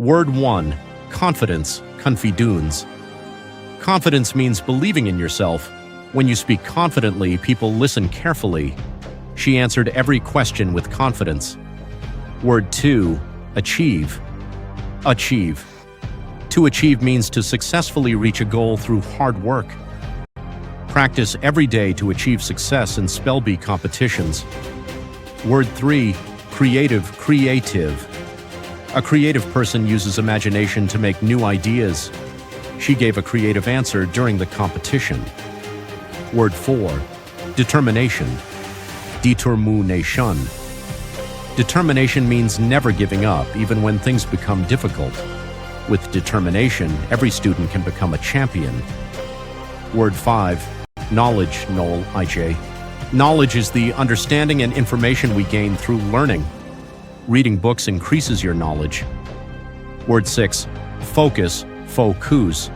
Word 1. Confidence, confidence. Confidence means believing in yourself. When you speak confidently, people listen carefully. She answered every question with confidence. Word 2. Achieve. Achieve. To achieve means to successfully reach a goal through hard work. Practice every day to achieve success in SpellBee competitions. Word 3. Creative, creative. A creative person uses imagination to make new ideas. She gave a creative answer during the competition. Word 4. Determination. Determination. Determination means never giving up, even when things become difficult. With determination, every student can become a champion. Word 5. Knowledge, Noel, IJ. Knowledge is the understanding and information we gain through learning. Reading books increases your knowledge. Word 6. Focus, focus.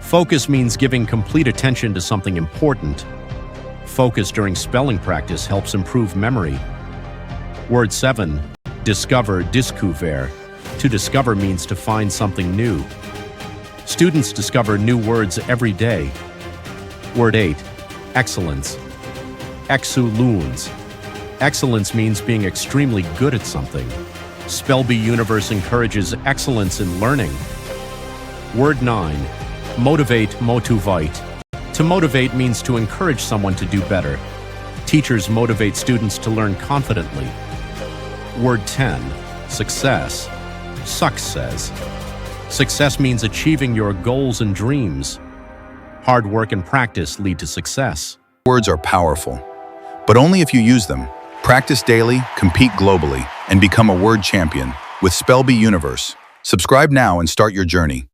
Focus means giving complete attention to something important. Focus during spelling practice helps improve memory. Word 7. Discover, découvrir. To discover means to find something new. Students discover new words every day. Word 8. Excellence. Excellence. Excellence means being extremely good at something. SpellBee Universe encourages excellence in learning. Word 9. Motivate, motivate. To motivate means to encourage someone to do better. Teachers motivate students to learn confidently. Word 10. Success. Success. Success means achieving your goals and dreams. Hard work and practice lead to success. Words are powerful, but only if you use them. Practice daily, compete globally, and become a word champion with SpellBee Universe. Subscribe now and start your journey.